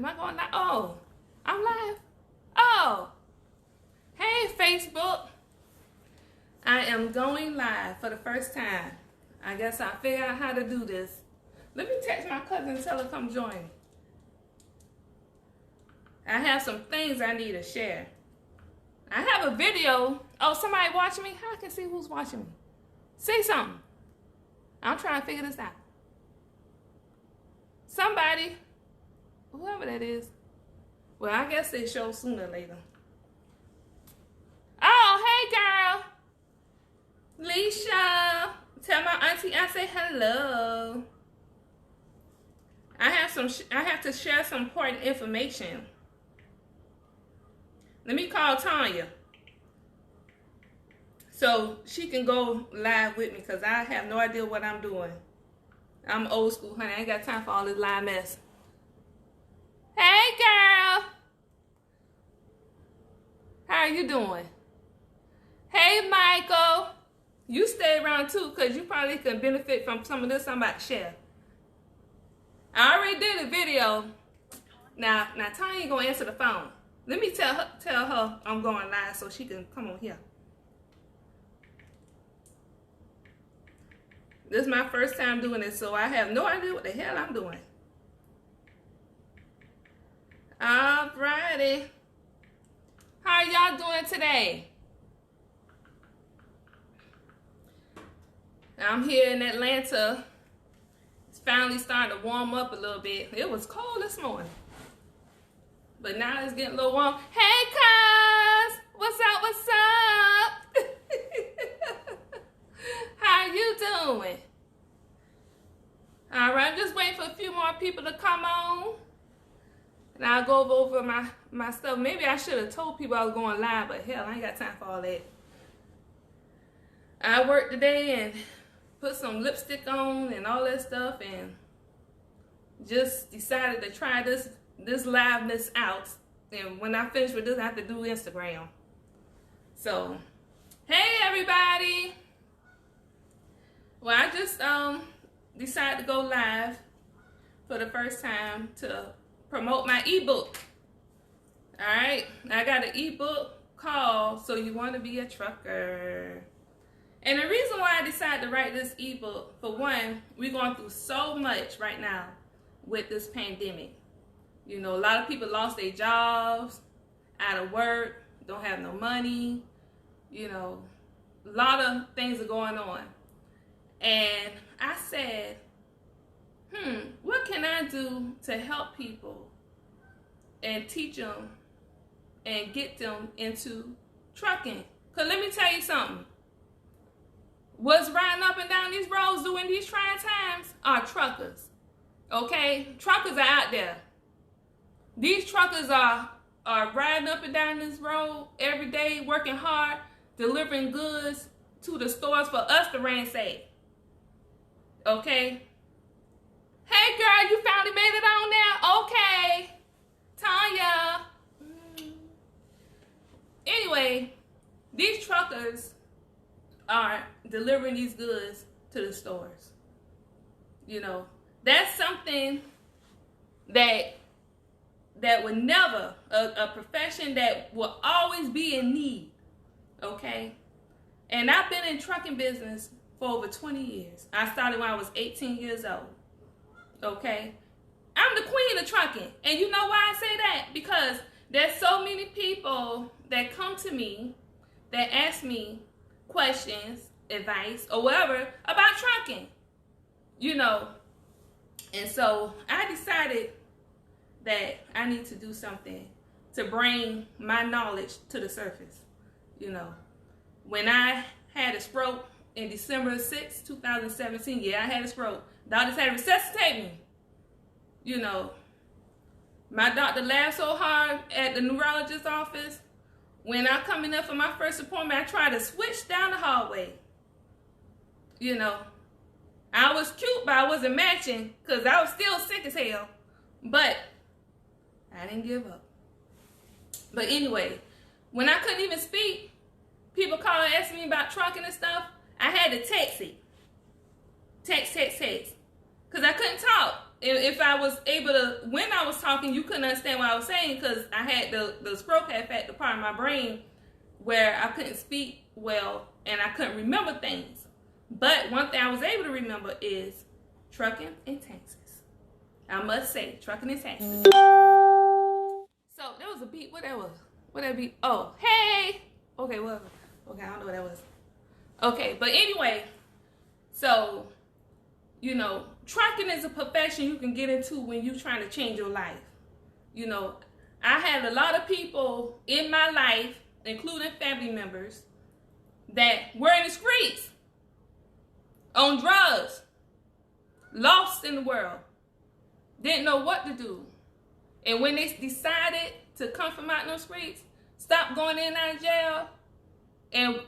Am I going live? Oh, I'm live. Oh, hey Facebook. I am going live for the first time. I guess I figured out how to do this. Let me text my cousin and tell her to come join me. I have some things I need to share. I have a video. Oh, somebody watching me? How I can see who's watching me? Say something. I'm trying to figure this out. Somebody, whoever that is. Well, I guess they show sooner or later. Oh, hey girl. Leisha. Tell my auntie I say hello. I have to share some important information. Let me call Tanya so she can go live with me, because I have no idea what I'm doing. I'm old school, honey. I ain't got time for all this live mess. Hey, girl. How are you doing? Hey, Michael. You stay around, too, because you probably can benefit from some of this I'm about to share. I already did a video. Now Tanya ain't going to answer the phone. Let me tell her I'm going live so she can come on here. This is my first time doing this, so I have no idea what the hell I'm doing. Alrighty. How are y'all doing today? I'm here in Atlanta. It's finally starting to warm up a little bit. It was cold this morning, but now it's getting a little warm. Hey, cuz! What's up? What's up? How you doing? All right, I'm just waiting for a few more people to come on, and I'll go over my stuff. Maybe I should have told people I was going live, but hell, I ain't got time for all that. I worked today and put some lipstick on and all that stuff, and just decided to try this liveness out. And when I finish with this, I have to do Instagram. So, hey everybody. Well, I just decided to go live for the first time to promote my ebook. All right, I got an ebook called "So You Want to Be a Trucker." And the reason why I decided to write this ebook, for one, we're going through so much right now with this pandemic. You know, a lot of people lost their jobs, out of work, don't have no money. You know, a lot of things are going on. And I said, what can I do to help people and teach them and get them into trucking? Because let me tell you something. What's riding up and down these roads during these trying times are truckers. Okay? Truckers are out there. These truckers are riding up and down this road every day, working hard, delivering goods to the stores for us to ransack. Okay? Hey girl, you finally made it on there? Okay. Tanya. Anyway, these truckers are delivering these goods to the stores. You know, that's something that would never, a profession that will always be in need. Okay? And I've been in trucking business for over 20 years. I started when I was 18 years old. Okay? I'm the queen of trucking. And you know why I say that? Because there's so many people that come to me that ask me questions, advice, or whatever about trucking. You know. And so I decided that I need to do something to bring my knowledge to the surface. You know. When I had a stroke in December 6, 2017, I had a stroke. Doctors had to resuscitate me. You know, my doctor laughed so hard at the neurologist's office. When I come in there for my first appointment, I tried to switch down the hallway. You know, I was cute, but I wasn't matching because I was still sick as hell. But I didn't give up. But anyway, when I couldn't even speak, people calling asking me about trucking and stuff, I had to text it. Text. Because I couldn't talk. if I was able to, when I was talking, you couldn't understand what I was saying because I had the scroll cap at the part of my brain where I couldn't speak well and I couldn't remember things. But one thing I was able to remember is trucking and taxes. I must say, trucking and taxes. So there was a beat. What that was? What that beat? Oh, hey. Okay, well, okay, I don't know what that was. Okay, but anyway, so, you know, trucking is a profession you can get into when you're trying to change your life. You know, I had a lot of people in my life, including family members, that were in the streets, on drugs, lost in the world, didn't know what to do. And when they decided to come from out in those streets, stop going in and out of jail,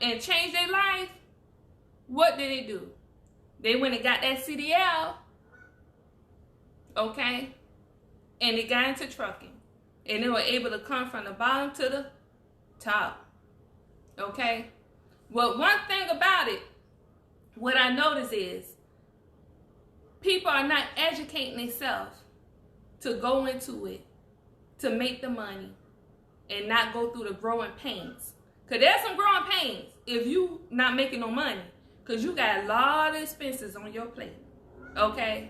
and change their life, what did they do? They went and got that CDL, okay? And they got into trucking. And they were able to come from the bottom to the top, okay? Well, one thing about it, what I notice is people are not educating themselves to go into it, to make the money, and not go through the growing pains. Because there's some growing pains if you not making no money. Because you got a lot of expenses on your plate, okay?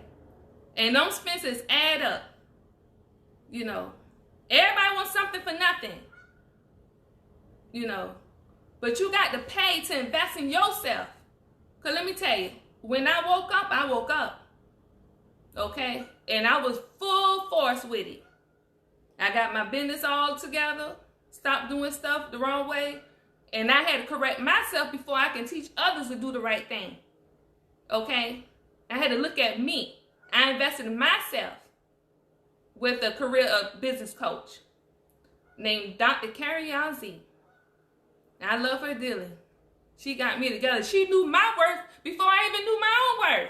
And those expenses add up, you know. Everybody wants something for nothing, you know. But you got to pay to invest in yourself. Because let me tell you, when I woke up, okay? And I was full force with it. I got my business all together, stopped doing stuff the wrong way, and I had to correct myself before I can teach others to do the right thing, okay? I had to look at me. I invested in myself with a business coach named Dr. Carrie Yazzie. I love her dearly. She got me together. She knew my worth before I even knew my own worth,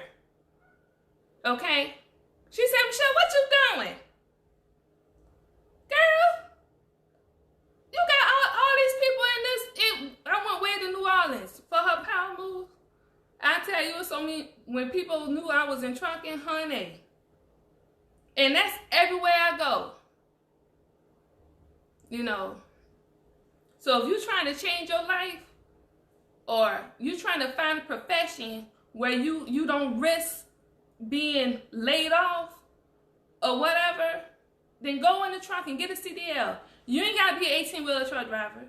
okay? She said, Michelle, what you doing? Girl, you got all these people in this. I went way to New Orleans for her power move. I tell you, it's so many, when people knew I was in trucking, honey. And that's everywhere I go. You know. So if you're trying to change your life, or you're trying to find a profession where you don't risk being laid off or whatever, then go in the truck and get a CDL. You ain't got to be an 18-wheeler truck driver.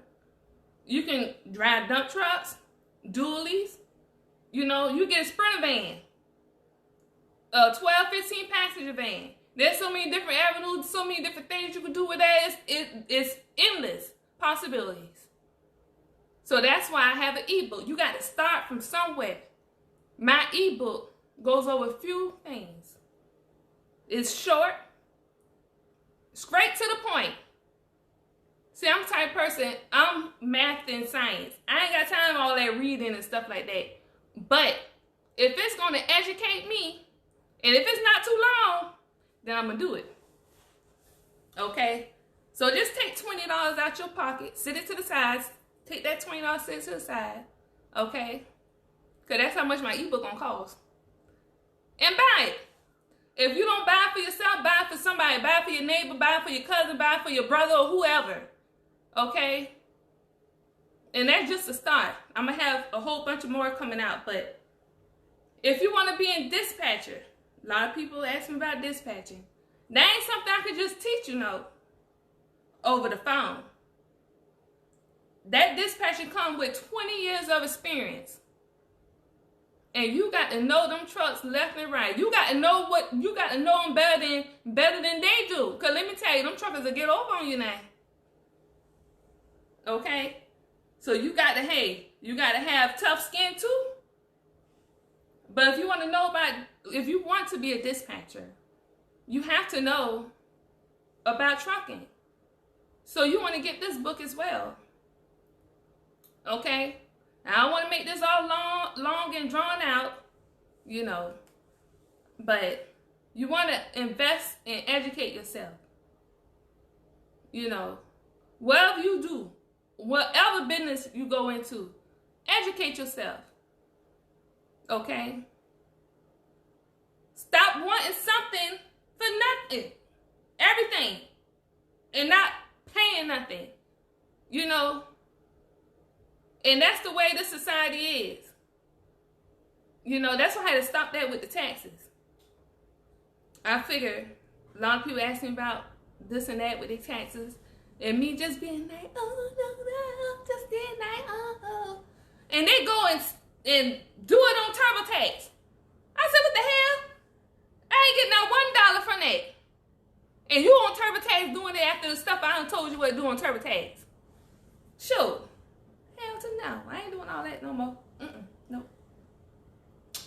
You can drive dump trucks, dualies. You know, you get a Sprinter van, a 12, 15 passenger van. There's so many different avenues, so many different things you can do with that. It's endless possibilities. So that's why I have an ebook. You got to start from somewhere. My ebook goes over a few things. It's short, straight to the point. See, I'm the type of person, I'm math and science. I ain't got time for all that reading and stuff like that. But if it's going to educate me, and if it's not too long, then I'm going to do it. Okay? So just take $20 out your pocket, sit it to the side, take that $20, sit it to the side. Okay? Because that's how much my ebook going to cost. And buy it. If you don't buy it for yourself, buy it for somebody. Buy it for your neighbor, buy it for your cousin, buy it for your brother or whoever. Okay? And that's just a start. I'm going to have a whole bunch of more coming out. But if you want to be in dispatcher, a lot of people ask me about dispatching. That ain't something I could just teach, you know, over the phone. That dispatcher comes with 20 years of experience. And you got to know them trucks left and right. You got to know them better than they do. Cause let me tell you, them truckers will get over on you now. Okay? So you got to have tough skin too. But if you want to know if you want to be a dispatcher, you have to know about trucking. So you want to get this book as well. Okay? I don't want to make this all long and drawn out, you know. But you want to invest and educate yourself. You know, whatever you do, whatever business you go into, educate yourself. Okay? Stop wanting something for nothing. Everything. And not paying nothing. You know? And that's the way the society is. You know, that's why I had to stop that with the taxes. I figured a lot of people ask me about this and that with the taxes. And me just being like, oh, no, just being like, oh. And they go and do it on TurboTax. I said, what the hell? I ain't getting not $1 from that. And you on TurboTax doing it after the stuff I done told you what to do on TurboTax. Sure. Hell to no. I ain't doing all that no more. Nope.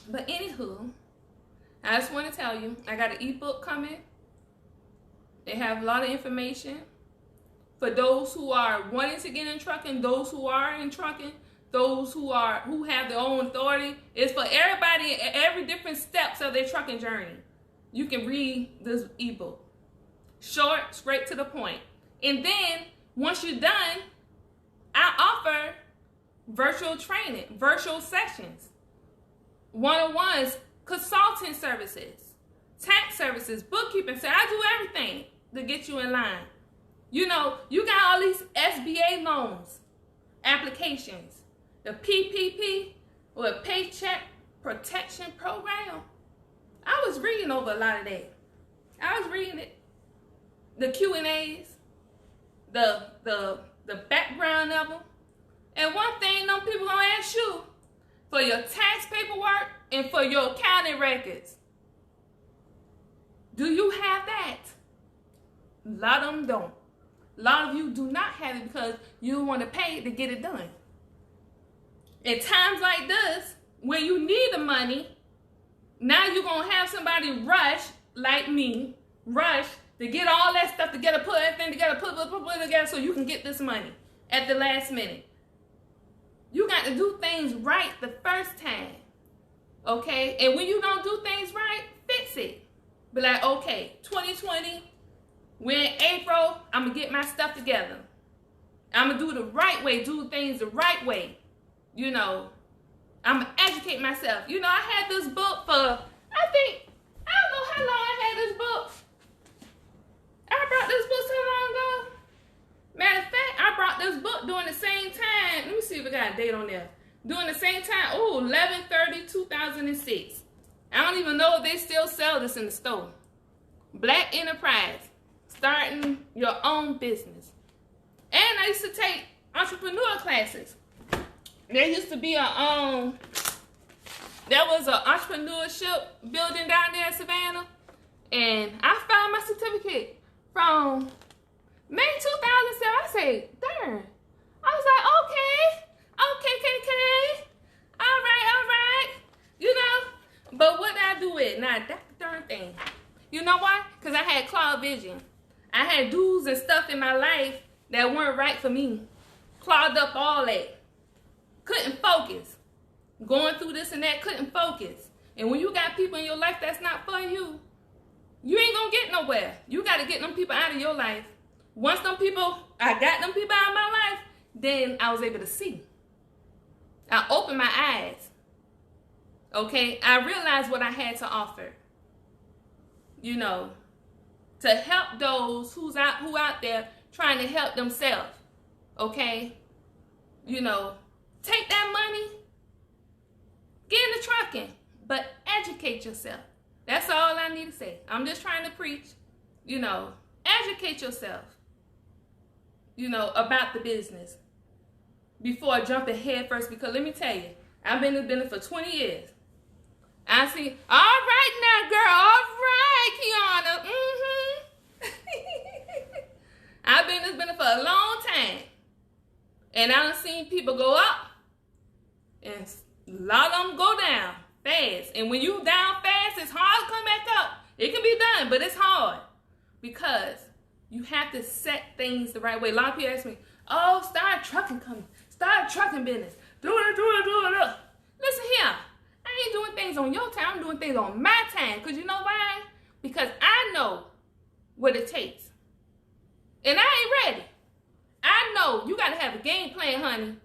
But anywho, I just want to tell you, I got an ebook coming. They have a lot of information for those who are wanting to get in trucking, those who are in trucking, those who have their own authority. It's for everybody at every different steps of their trucking journey. You can read this ebook. Short, straight to the point. And then once you're done, I offer virtual training, virtual sessions, one-on-ones, consulting services, tax services, bookkeeping. So I do everything to get you in line. You know, you got all these SBA loans, applications, the PPP, or Paycheck Protection Program. I was reading over a lot of that. I was reading it. The Q&As, the background of them. And one thing them people gonna ask you for your tax paperwork and for your accounting records. Do you have that? A lot of them don't. A lot of you do not have it because you want to pay to get it done. At times like this, when you need the money, now you're going to have somebody rush, like me, rush to get all that stuff together, put everything together, put it together so you can get this money at the last minute. You got to do things right the first time, okay? And when you don't do things right, fix it. Be like, okay, 2020, we're in April, I'm going to get my stuff together. I'm going to do it the right way, do things the right way. You know, I'm going to educate myself. You know, I had this book for, I don't know how long I had this book. I brought this book so long ago. Matter of fact, I brought this book during the same time. Let me see if I got a date on there. During the same time, 11/30/2006. I don't even know if they still sell this in the store. Black Enterprise, starting your own business. And I used to take entrepreneur classes. There used to be there was an entrepreneurship building down there in Savannah. And I found my certificate from May 2007. I said, darn. I was like, okay. All right. You know, but what did I do with it? Nah, that darn thing. You know why? Because I had cloud vision. I had dudes and stuff in my life that weren't right for me. Clogged up all that. Couldn't focus. Going through this and that, couldn't focus. And when you got people in your life that's not for you, you ain't gonna get nowhere. You gotta get them people out of your life. Once I got them people out of my life, then I was able to see. I opened my eyes. Okay? I realized what I had to offer. You know, to help those who out there trying to help themselves. Okay? You know, take that money, get into trucking, but educate yourself. That's all I need to say. I'm just trying to preach. You know, educate yourself, you know, about the business before jumping head first. Because let me tell you, I've been in business for 20 years. I see, all right now, girl, all right, Kiana. I've been in this business for a long time. And I done seen people go up and a lot of them go down fast. And when you down fast, it's hard to come back up. It can be done, but it's hard because you have to set things the right way. A lot of people ask me, oh, start trucking business. Do it. Listen here. I ain't doing things on your time. I'm doing things on my time. Because you know why? Because I know what it takes. And I ain't ready. I know you got to have a game plan, honey.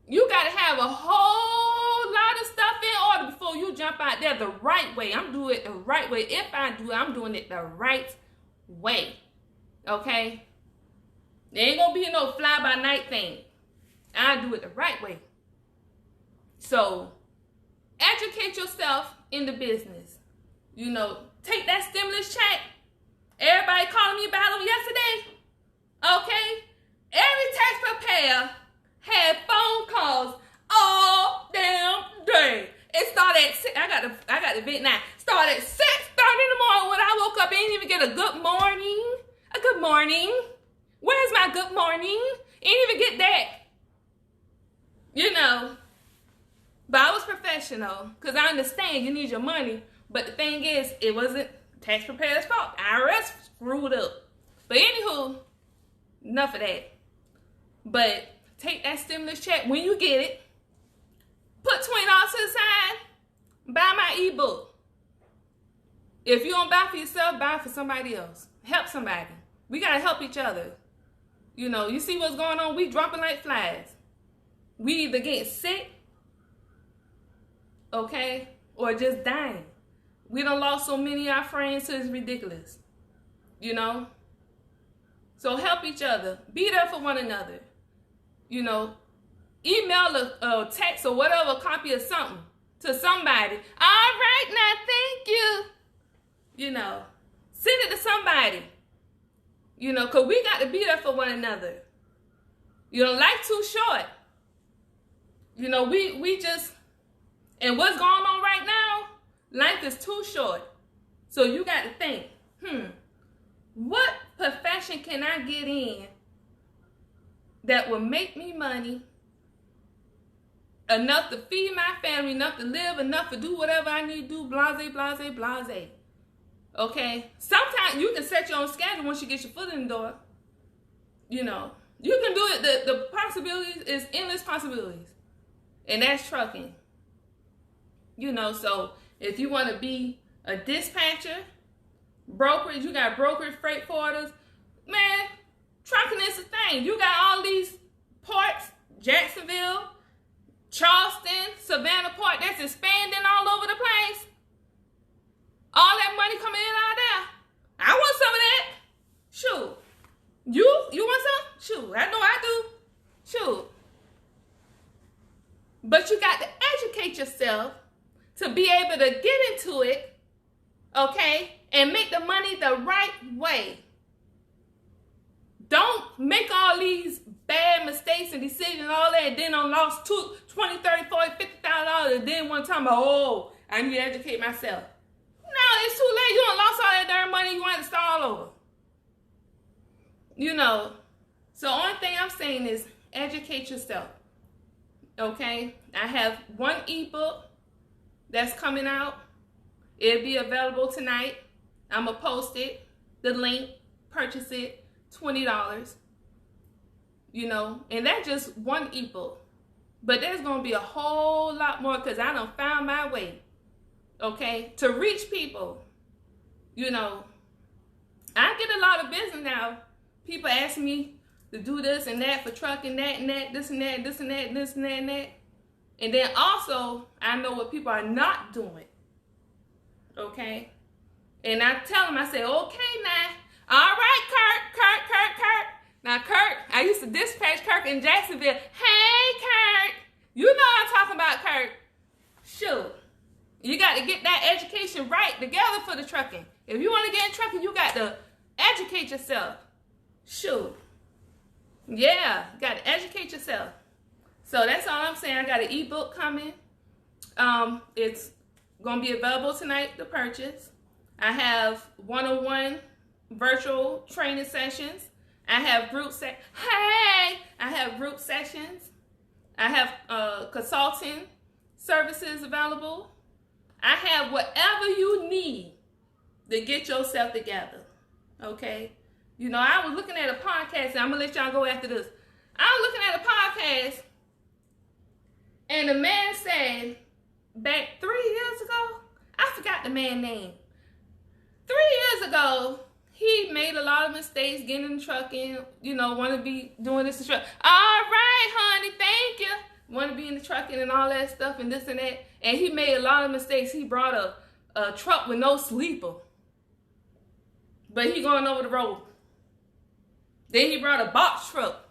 You got to have a whole lot of stuff in order before you jump out there the right way. I'm doing it the right way. If I do it, I'm doing it the right way. Okay? There ain't gonna be no fly-by-night thing. I do it the right way. So, educate yourself in the business. You know, take that stimulus check. Everybody calling me about them yesterday. Okay? Every tax preparer had phone calls all damn day. It started at 6. I got the vid now. Started at 6:30 in the morning when I woke up. I didn't even get a good morning. A good morning. Where's my good morning? Ain't even get that. You know. But I was professional because I understand you need your money. But the thing is, it wasn't tax preparer's fault. IRS screwed up. But anywho, enough of that. But take that stimulus check when you get it. Put $20 to the side. Buy my ebook. If you don't buy for yourself, buy for somebody else. Help somebody. We got to help each other. You know, you see what's going on? We dropping like flies. We either get sick, okay, or just dying. We done lost so many of our friends, so it's ridiculous. You know? So help each other. Be there for one another. You know, email a text or whatever, a copy of something to somebody. All right, now, thank you. You know, send it to somebody. You know, because we got to be there for one another. You know, life too short. You know, we just, and what's going on right now, life is too short. So you got to think, what profession can I get in that will make me money, enough to feed my family, enough to live, enough to do whatever I need to do, blase, blase, blase. Okay? Sometimes you can set your own schedule once you get your foot in the door. You know, you can do it. The possibilities is endless possibilities. And that's trucking. You know, so if you want to be a dispatcher, brokerage, you got brokerage, freight forwarders, man, trucking is the thing. You got all these ports, Jacksonville, Charleston, Savannah Port, that's expanding all over the place. All that money coming in out there. I want some of that. Shoot. You want some? Shoot. I know I do. Shoot. But you got to educate yourself to be able to get into it, okay, and make the money the right way. Don't make all these bad mistakes and decisions and all that, and then I lost $20, $30, $40, $50,000, and then one time, oh, I need to educate myself. No, it's too late. You done lost all that darn money. You want to start all over. You know, so only thing I'm saying is educate yourself. Okay? I have one ebook that's coming out. It'll be available tonight. I'm going to post it, the link, purchase it, $20. You know, and that's just one ebook. But there's going to be a whole lot more because I done found my way. Okay, to reach people. You know, I get a lot of business now. People ask me to do this and that for trucking, that and that, this and that, this and that, this and that and that. And then also, I know what people are not doing. Okay? And I tell them, I say, okay now. All right, Kurt. Now, Kurt, I used to dispatch Kurt in Jacksonville. Hey, Kurt. You know I'm talking about, Kurt. Shoot. You got to get that education right together for the trucking. If you want to get in trucking, you got to educate yourself. Shoot. Yeah, got to educate yourself. So that's all I'm saying. I got an ebook coming. It's going to be available tonight to purchase. I have one-on-one virtual training sessions. I have group group sessions. I have consulting services available. I have whatever you need to get yourself together, okay? You know, I was looking at a podcast, and I'm going to let y'all go after this. I was looking at a podcast, and the man said, back 3 years ago, I forgot the man's name. 3 years ago, he made a lot of mistakes getting in trucking, you know, want to be doing this and truck. All right, honey, thank you. want to be in the trucking and all that stuff and this and that. And he made a lot of mistakes. He brought a truck with no sleeper. But he going over the road. Then he brought a box truck.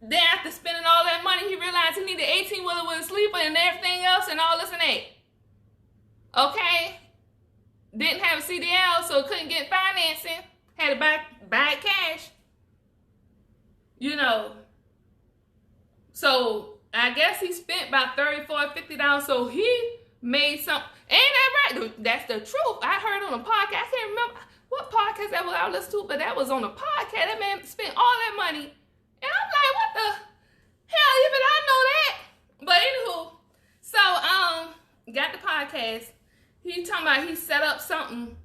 Then after spending all that money, he realized he needed 18-wheeler with a sleeper and everything else and all this and that. Okay? Didn't have a CDL, so couldn't get financing. Had to buy it cash. You know. So I guess he spent about $30, $40, $50. So he made some. Ain't that right? That's the truth. I heard on a podcast. I can't remember what podcast that was I listened to, but that was on a podcast. That man spent all that money. And I'm like, what the hell? Even I know that. But anywho, so got the podcast. He talking about he set up something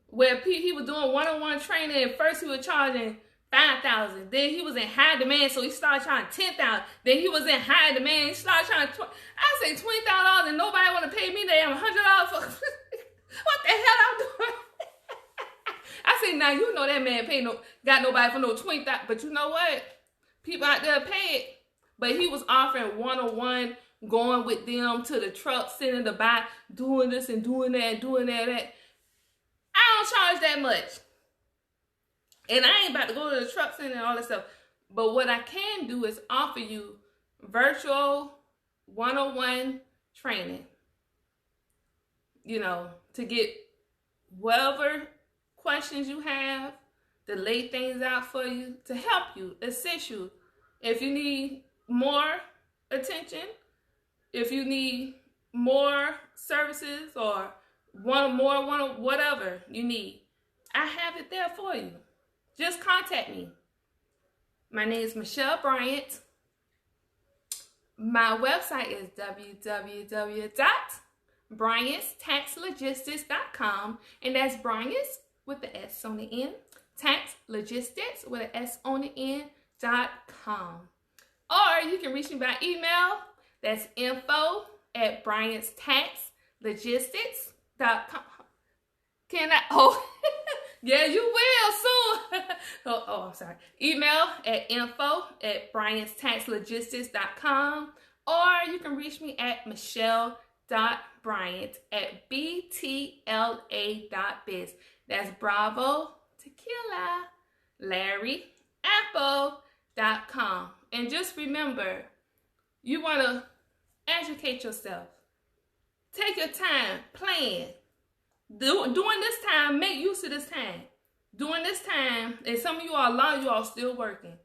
where he was doing one-on-one training. At first he was charging $5,000. Then he was in high demand, so he started charging $10,000. Then he was in high demand. He started charging I say $20,000, and nobody want to pay me. They have $100 for what the hell I'm doing? I say now you know that man got nobody for no $20,000, but you know what? People out there pay it. But he was offering one-on-one, going with them to the truck, sitting to buy, doing this and doing that and doing that. I don't charge that much. And I ain't about to go to the truck center and all that stuff. But what I can do is offer you virtual one-on-one training. You know, to get whatever questions you have, to lay things out for you, to help you, assist you. If you need more attention, if you need more services or whatever you need, I have it there for you. Just contact me. My name is Michelle Bryant. My website is www.bryantstaxlogistics.com, and that's Bryant's with the S on the end, tax logistics with an S on the end.com. Or you can reach me by email. That's info@bryantstaxlogistics.com. Can I? Oh, yeah, you will soon. I'm sorry. Email at info@bryantstaxlogistics.com. Or you can reach me at michelle.bryant@btla.biz. That's Bravo Tequila Larry Apple.com. And just remember, you want to educate yourself. Take your time, plan. During this time, make use of this time. During this time, and some of you all, a lot of you all still working.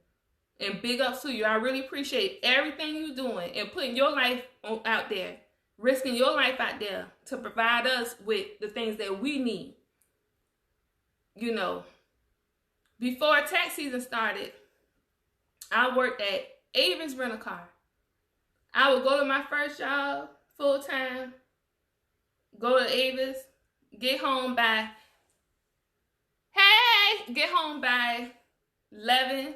And big ups to you. I really appreciate everything you're doing and putting your life out there, risking your life out there to provide us with the things that we need. You know, before tax season started, I worked at Avis Rental Car. I would go to my first job full time, go to Avis, get home by 11,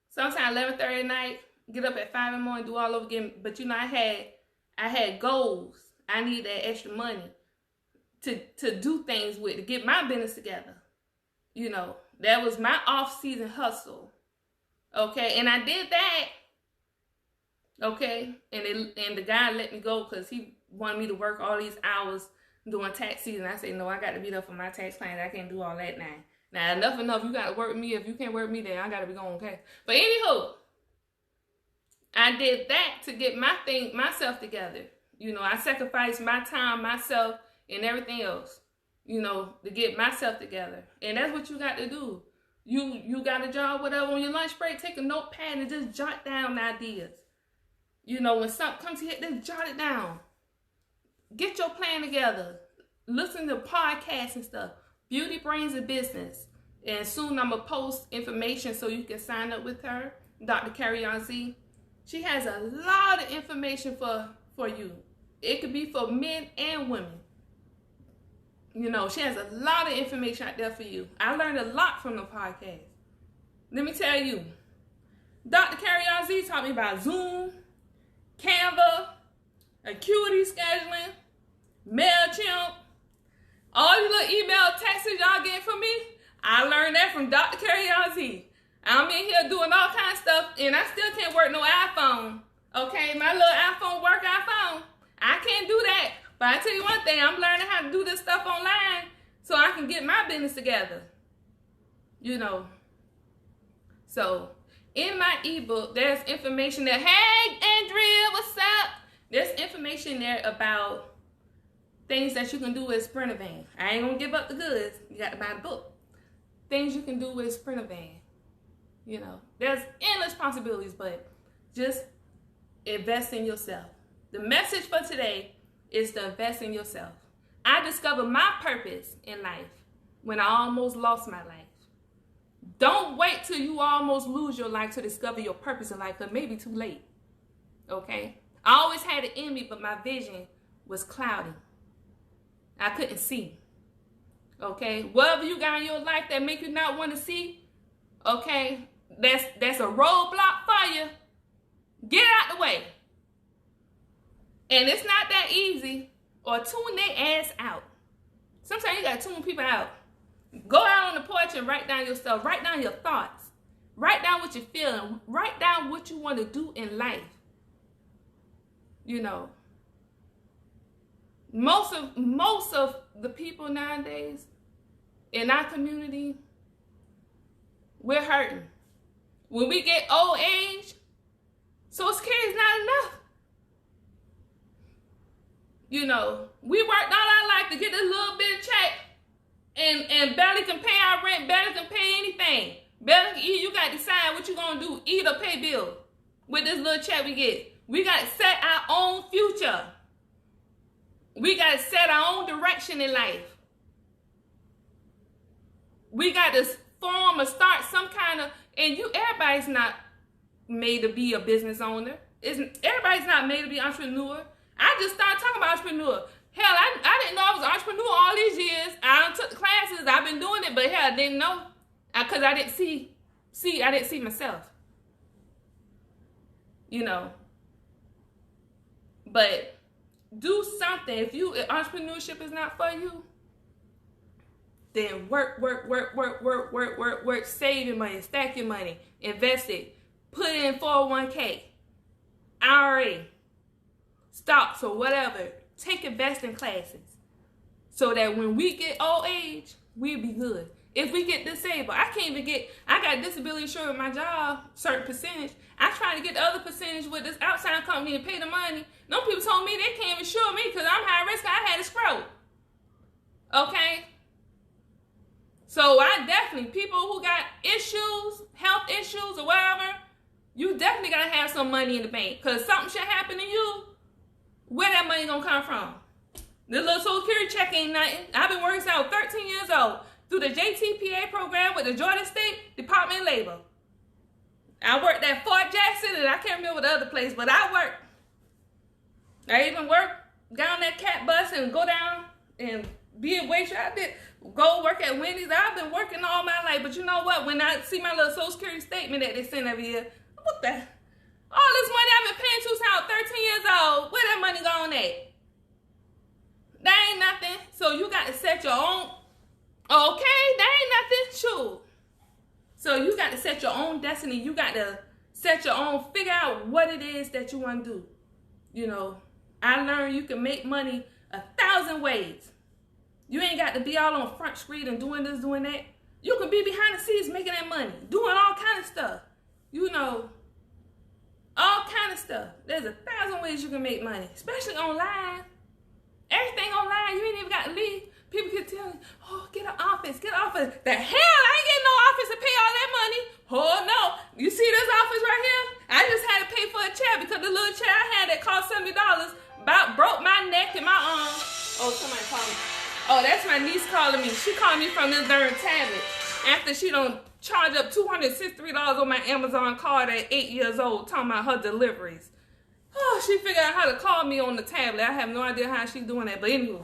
sometimes 11:30 at night, get up at 5 in the morning, do all over again. But you know, I had goals. I needed that extra money to do things with, to get my business together. You know, that was my off-season hustle. Okay, and I did that. Okay, and the guy let me go because he wanted me to work all these hours during tax season. I said, no, I got to be there for my tax plan. I can't do all that now. Now, enough. You got to work with me. If you can't work with me, then I got to be going, okay? But anywho, I did that to get myself together. You know, I sacrificed my time, myself, and everything else, you know, to get myself together. And that's what you got to do. You got a job, whatever, on your lunch break, take a notepad and just jot down ideas. You know, when something comes here, just jot it down. Get your plan together. Listen to podcasts and stuff. Beauty Brains of Business. And soon I'm going to post information so you can sign up with her, Dr. Carrie on Z. She has a lot of information for you. It could be for men and women. You know, she has a lot of information out there for you. I learned a lot from the podcast. Let me tell you, Dr. Carrie on Z taught me about Zoom, Canva, Acuity scheduling, MailChimp, all you little email texts y'all get from me. I learned that from Dr. Carrie on Z. I'm in here doing all kinds of stuff, and I still can't work no iPhone. Okay, my little iPhone work iPhone. I can't do that. But I tell you one thing, I'm learning how to do this stuff online so I can get my business together. You know. So, in my ebook, there's information there. Hey, Andrea, what's up? There's information there about things that you can do with Sprinter Van. I ain't gonna give up the goods. You got to buy the book. Things you can do with Sprinter Van. You know, there's endless possibilities, but just invest in yourself. The message for today is to invest in yourself. I discovered my purpose in life when I almost lost my life. Don't wait till you almost lose your life to discover your purpose in life, because it may be too late. Okay? I always had it in me, but my vision was cloudy. I couldn't see. Okay? Whatever you got in your life that make you not want to see, okay, that's a roadblock for you. Get out the way. And it's not that easy. Or tune their ass out. Sometimes you got to tune people out. Go out on the porch and write down your stuff. Write down your thoughts. Write down what you're feeling. Write down what you want to do in life. You know. Most of the people nowadays in our community, we're hurting. When we get old age, Social Security is not enough. You know, we worked all our life to get this little bit of check and barely can pay our rent, barely can pay anything. You got to decide what you're going to do, eat or pay bills with this little check we get. We got to set our own future. We got to set our own direction in life. We got to form or start some kind of, and everybody's not made to be a business owner. Everybody's not made to be an entrepreneur. I just started talking about entrepreneur. Hell, I didn't know I was an entrepreneur all these years. I took the classes. I've been doing it, but hell, I didn't know because I didn't see myself. You know. But do something. If entrepreneurship is not for you, then work, save your money, stack your money, invest it, put it in 401k, IRA, stocks or whatever. Take investing classes so that when we get old age, we'll be good. If we get disabled, I got disability insurance with my job, certain percentage. I try to get the other percentage with this outside company and pay the money. No people told me they can't insure me because I'm high risk. I had a stroke. Okay? So people who got issues, health issues or whatever, you definitely got to have some money in the bank because something should happen to you. Where that money gonna come from? This little Social Security check ain't nothing. I've been working since I was 13 years old through the JTPA program with the Georgia State Department of Labor. I worked at Fort Jackson and I can't remember the other place, but I worked. I even worked, got on that cat bus and go down and be a waitress. I did go work at Wendy's. I've been working all my life, but you know what? When I see my little Social Security statement that they send every year, what the? All this money I've been paying since I was 13 years old, where that money going at? That ain't nothing. So you got to set your own, okay, that ain't nothing, sure. So you got to set your own destiny. You got to set your own, figure out what it is that you want to do. You know, I learned you can make money 1,000 ways. You ain't got to be all on Front Street and doing this, doing that. You can be behind the scenes making that money, doing all kind of stuff. You know, all kind of stuff. There's 1,000 ways you can make money, especially online. Everything online, you ain't even got to leave. People can tell you, oh, get an office, get an office. The hell, I ain't getting no office to pay all that money. Oh, no. You see this office right here? I just had to pay for a chair because the little chair I had that cost $70 about broke my neck and my arm. Oh, somebody called me. Oh, that's my niece calling me. She called me from this darn tablet after she done charge up $263 on my Amazon card at 8 years old, talking about her deliveries. Oh, she figured out how to call me on the tablet. I have no idea how she's doing that, but anyway.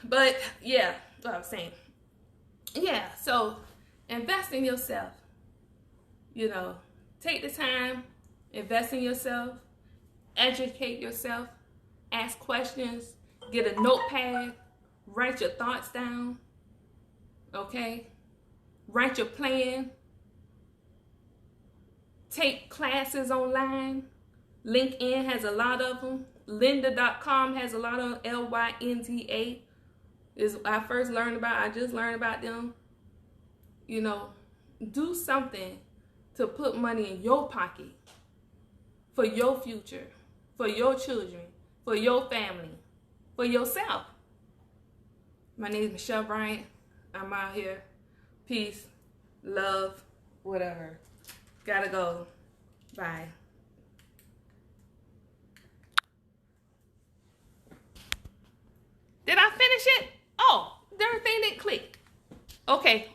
But yeah, what I was saying. Yeah, so invest in yourself. You know, take the time, invest in yourself, educate yourself, ask questions, get a notepad, write your thoughts down. Okay? Write your plan. take classes online. LinkedIn has a lot of them. Lynda.com has a lot of them. Lynda is I just learned about them. You know, do something to put money in your pocket for your future, for your children, for your family, for yourself. My name is Michelle Bryant. I'm out here. Peace, love, whatever. Gotta go. Bye. Did I finish it? Oh, darn thing didn't click. Okay,